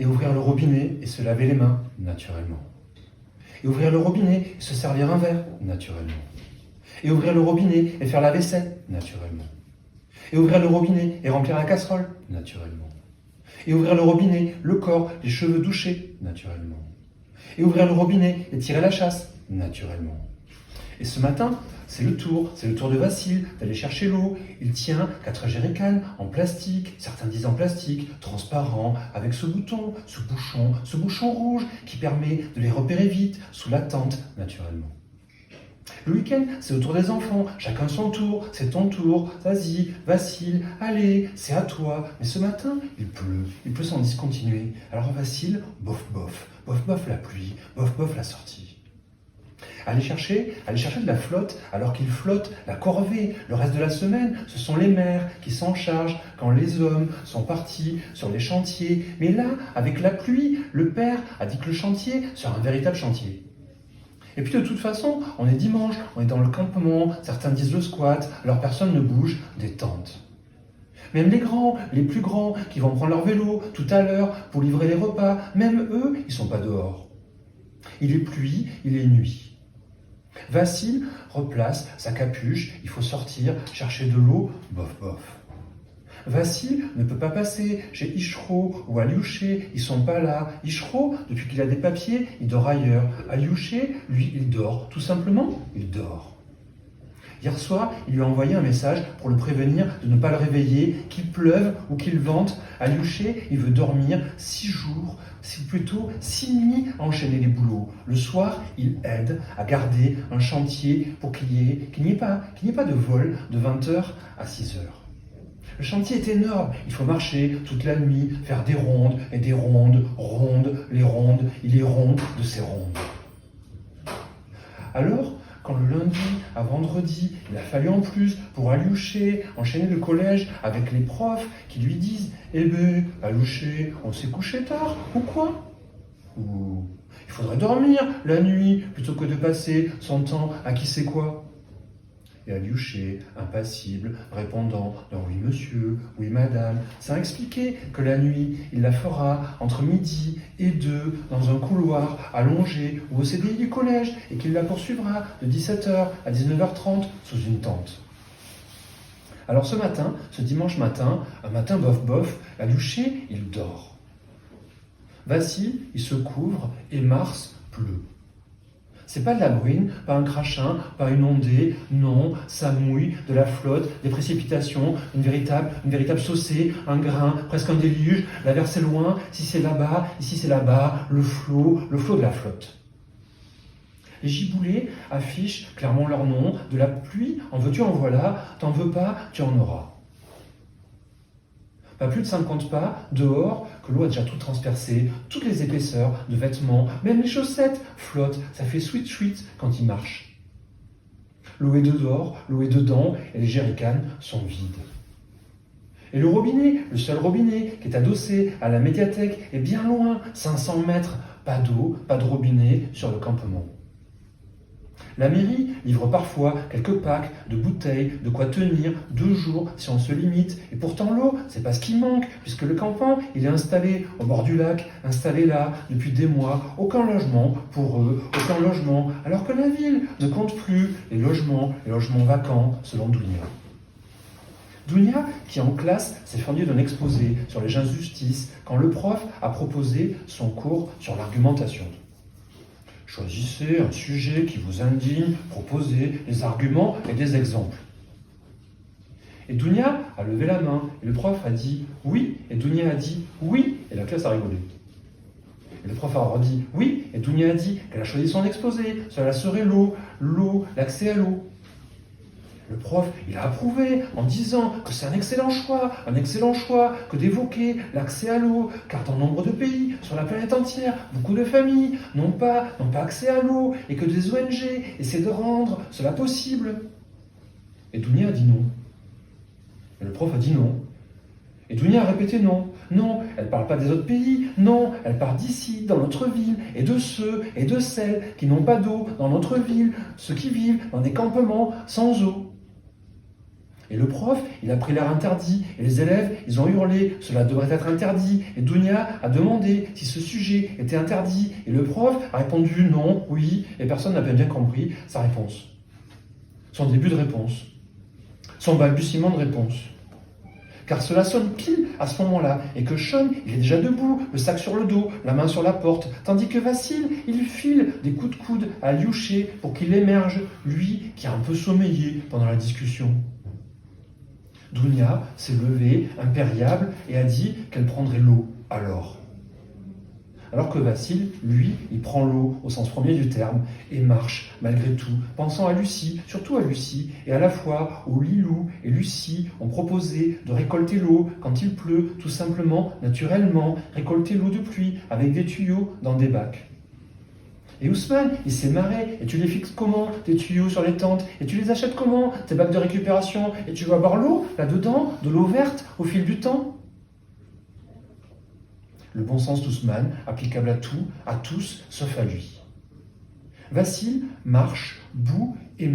et ouvrir le robinet et se laver les mains, naturellement. Et ouvrir le robinet et se servir un verre, naturellement. Et ouvrir le robinet et faire la vaisselle, naturellement. Et ouvrir le robinet et remplir la casserole, naturellement. Et ouvrir le robinet, le corps, les cheveux douchés, naturellement. Et ouvrir le robinet et tirer la chasse, naturellement. Et ce matin, c'est le tour de Vassil d'aller chercher l'eau. Il tient 4 jerrycans en plastique, certains disent en plastique, transparent, avec ce bouchon rouge qui permet de les repérer vite, sous la tente, naturellement. Le week-end, c'est le tour des enfants, chacun son tour, c'est ton tour, vas-y, Vassil, allez, c'est à toi. Mais ce matin, il pleut sans discontinuer. Alors Vassil, bof bof la pluie, bof bof la sortie. Aller chercher de la flotte alors qu'il flotte la corvée. Le reste de la semaine, ce sont les mères qui s'en chargent quand les hommes sont partis sur les chantiers. Mais là, avec la pluie, le père a dit que le chantier sera un véritable chantier. Et puis de toute façon, on est dimanche, on est dans le campement, certains disent le squat, alors personne ne bouge des tentes. Même les plus grands, qui vont prendre leur vélo tout à l'heure pour livrer les repas, même eux, ils ne sont pas dehors. Il est pluie, il est nuit. Vassil replace sa capuche, il faut sortir, chercher de l'eau, bof bof. Vassil ne peut pas passer chez Ichro ou Aliouché, ils sont pas là. Ichro, depuis qu'il a des papiers, il dort ailleurs. Aliouché, lui, il dort, tout simplement, il dort. Hier soir, il lui a envoyé un message pour le prévenir de ne pas le réveiller, qu'il pleuve ou qu'il vente. Aliouché, il veut dormir 6 jours, plutôt 6 nuits à enchaîner les boulots. Le soir, il aide à garder un chantier pour qu'il n'y ait pas de vol de 20h à 6h. Le chantier est énorme, il faut marcher toute la nuit, faire des rondes et des rondes, il est rond de ces rondes. Alors, quand le lundi à vendredi, il a fallu en plus pour Aliouché enchaîner le collège avec les profs qui lui disent « Eh ben, Aliouché, on s'est couché tard, ou quoi ?» Ou « Il faudrait dormir la nuit plutôt que de passer son temps à qui sait quoi ?» Et Aliouché, impassible, répondant « Non, oui monsieur, oui madame », sans expliquer que la nuit, il la fera entre midi et 2 dans un couloir allongé ou au CDI du collège et qu'il la poursuivra de 17h à 19h30 sous une tente. Alors ce matin, ce dimanche matin, un matin bof, Aliouché, il dort. Vassil, il se couvre et Mars pleut. C'est pas de la bruine, pas un crachin, pas une ondée, non, ça mouille, de la flotte, des précipitations, une véritable saucée, un grain, presque un déluge, la verse est loin, si c'est là-bas, ici c'est là-bas, le flot de la flotte. Les giboulées affichent clairement leur nom, de la pluie, en veux-tu, en voilà, t'en veux pas, tu en auras. Pas plus de 50 pas, dehors, que l'eau a déjà tout transpercé, toutes les épaisseurs de vêtements, même les chaussettes flottent, ça fait sweet quand ils marchent. L'eau est dehors, l'eau est dedans, et les jerrycans sont vides. Et le robinet, le seul robinet qui est adossé à la médiathèque, est bien loin, 500 mètres, pas d'eau, pas de robinet sur le campement. La mairie livre parfois quelques packs de bouteilles, de quoi tenir 2 jours si on se limite. Et pourtant l'eau, c'est pas ce qui manque, puisque le campement, il est installé au bord du lac, installé là depuis des mois. Aucun logement pour eux, aucun logement, alors que la ville ne compte plus les logements vacants, selon Dounia. Dounia, qui en classe s'est fendue d'un exposé sur les injustices quand le prof a proposé son cours sur l'argumentation. Choisissez un sujet qui vous indigne, proposez des arguments et des exemples. Et Dounia a levé la main, et le prof a dit oui, et Dounia a dit oui, et la classe a rigolé. Et le prof a redit oui, et Dounia a dit qu'elle a choisi son exposé, cela serait l'eau, l'accès à l'eau. Le prof, il a approuvé en disant que c'est un excellent choix que d'évoquer l'accès à l'eau, car dans nombre de pays, sur la planète entière, beaucoup de familles n'ont pas accès à l'eau, et que des ONG essaient de rendre cela possible. Et Dounia a dit non. Et le prof a dit non. Et Dounia a répété non. Non, elle ne parle pas des autres pays, non, elle parle d'ici, dans notre ville, et de ceux et de celles qui n'ont pas d'eau dans notre ville, ceux qui vivent dans des campements sans eau. Et le prof, il a pris l'air interdit, et les élèves, ils ont hurlé, cela devrait être interdit. Et Dounia a demandé si ce sujet était interdit, et le prof a répondu non, oui, et personne n'a bien compris sa réponse. Son début de réponse, son balbutiement de réponse. Car cela sonne pile à ce moment-là, et que Sean, il est déjà debout, le sac sur le dos, la main sur la porte, tandis que Vassil, il file des coups de coude à Aliouché pour qu'il émerge, lui qui a un peu sommeillé pendant la discussion. Dounia s'est levée, impériable, et a dit qu'elle prendrait l'eau, alors que Vassil, lui, il prend l'eau au sens premier du terme et marche malgré tout, pensant à Lucie, surtout à Lucie, et à la fois où Lilou et Lucie ont proposé de récolter l'eau quand il pleut, tout simplement, naturellement, récolter l'eau de pluie avec des tuyaux dans des bacs. Et Ousmane, il s'est marré, et tu les fixes comment, tes tuyaux sur les tentes, et tu les achètes comment, tes bacs de récupération, et tu vas boire l'eau, là-dedans, de l'eau verte, au fil du temps. Le bon sens d'Ousmane, applicable à tout, à tous, sauf à lui. Vassil marche, bout et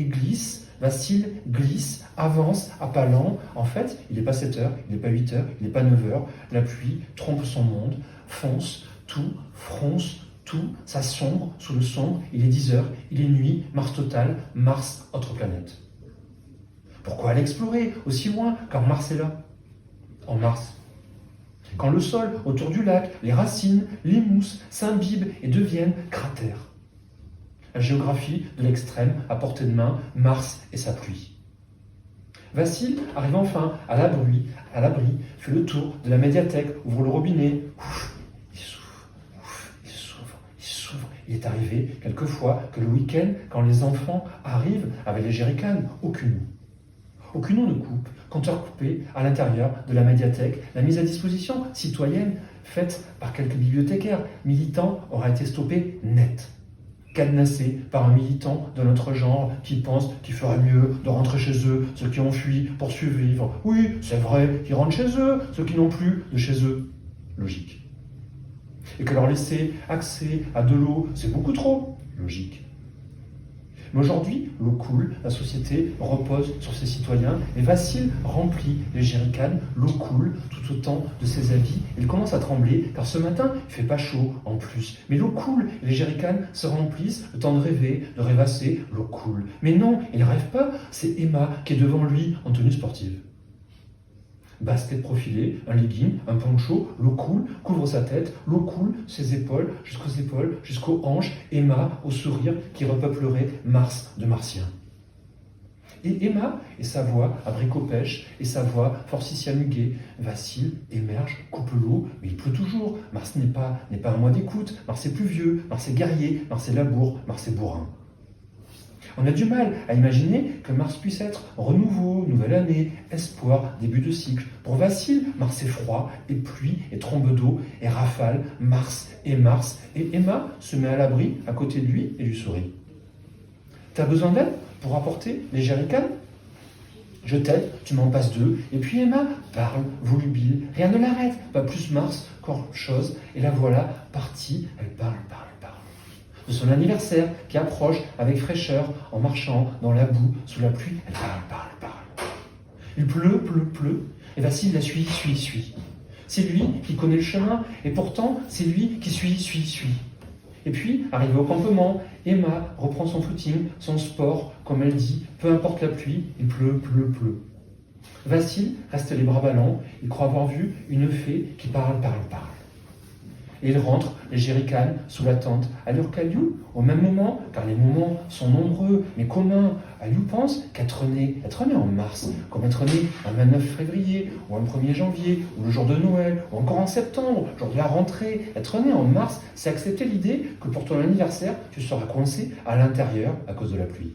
glisse. Vassil glisse, avance à pas lents. En fait, il n'est pas 7 heures, il n'est pas 8 heures, il n'est pas 9 heures. La pluie trompe son monde, fonce, tout, fronce, tout, ça sombre sous le sombre. Il est 10 heures, il est nuit, Mars total, Mars, autre planète. Pourquoi aller explorer aussi loin quand Mars est là? En Mars. Quand le sol autour du lac, les racines, les mousses s'imbibent et deviennent cratères. La géographie de l'extrême, à portée de main, Mars et sa pluie. Vassil arrive enfin à l'abri, fait le tour de la médiathèque, ouvre le robinet. Il s'ouvre. Il est arrivé quelquefois que le week-end, quand les enfants arrivent avec les jerrycans, aucune eau ne coupe, compteur coupé à l'intérieur de la médiathèque. La mise à disposition citoyenne faite par quelques bibliothécaires militants aura été stoppée net. Cadenassée par un militant de notre genre qui pense qu'il ferait mieux de rentrer chez eux, ceux qui ont fui pour survivre. Oui, c'est vrai qu'ils rentrent chez eux, ceux qui n'ont plus de chez eux. Logique. Et que leur laisser accès à de l'eau, c'est beaucoup trop. Logique. Mais aujourd'hui, l'eau coule, la société repose sur ses citoyens, et Vassil remplit les jerrycans, l'eau coule tout autant de ses avis. Il commence à trembler, car ce matin, il fait pas chaud en plus. Mais l'eau coule, et les jerrycans se remplissent, le temps de rêver, de rêvasser, l'eau coule. Mais non, il ne rêve pas, c'est Emma qui est devant lui en tenue sportive. Basket profilé, un legging, un poncho, l'eau coule, couvre sa tête, l'eau coule, ses épaules, jusqu'aux hanches, Emma au sourire qui repeuplerait Mars de Martiens. Et Emma et sa voix abricot-pêche et sa voix forsythia-muguet, Vassil émerge, coupe l'eau, mais il pleut toujours. Mars n'est pas un mois d'écoute, Mars est pluvieux, Mars est guerrier, Mars est labour, Mars est bourrin. On a du mal à imaginer que Mars puisse être renouveau, nouvelle année, espoir, début de cycle. Pour Vassil, Mars est froid, et pluie, et trombe d'eau, et rafale, Mars, et Emma se met à l'abri à côté de lui et lui sourit. T'as besoin d'aide pour apporter les jerrycans? Je t'aide, tu m'en passes 2, et puis Emma parle, volubile, rien ne l'arrête, pas plus Mars qu'autre chose, et la voilà partie, elle parle. De son anniversaire qui approche avec fraîcheur en marchant dans la boue, sous la pluie, elle parle. Il pleut, et Vassil la suit. C'est lui qui connaît le chemin, et pourtant c'est lui qui suit. Et puis, arrivé au campement, Emma reprend son footing, son sport, comme elle dit, peu importe la pluie, il pleut. Vassil reste les bras ballants, il croit avoir vu une fée qui parle. Et il rentre les jerrycans sous la tente. Alors qu'Aliou, au même moment, car les moments sont nombreux, mais communs, Aliou pense qu'être né en mars, comme être né un 29 février, ou un 1er janvier, ou le jour de Noël, ou encore en septembre, jour de la rentrée, être né en mars, c'est accepter l'idée que pour ton anniversaire, tu seras coincé à l'intérieur à cause de la pluie.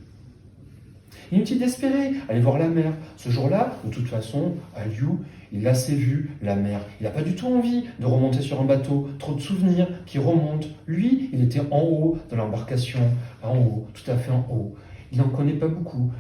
Inutile d'espérer, aller voir la mer. Ce jour-là, de toute façon, Aliou, il a assez vu, la mer. Il n'a pas du tout envie de remonter sur un bateau. Trop de souvenirs qui remontent. Lui, il était en haut de l'embarcation. En haut, tout à fait en haut. Il n'en connaît pas beaucoup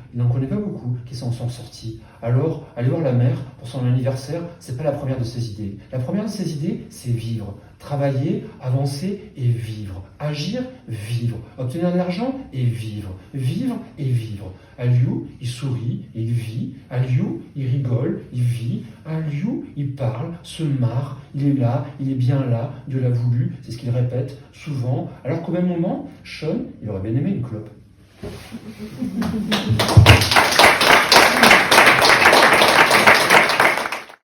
qui s'en sont sortis. Alors, aller voir la mère pour son anniversaire, c'est pas la première de ses idées. La première de ses idées, c'est vivre. Travailler, avancer et vivre. Agir, vivre. Obtenir de l'argent et vivre. Vivre et vivre. Aliou, il sourit et il vit. Aliou, il rigole, il vit. Aliou, il parle, se marre, il est là, il est bien là, Dieu l'a voulu, c'est ce qu'il répète souvent. Alors qu'au même moment, Sean, il aurait bien aimé une clope.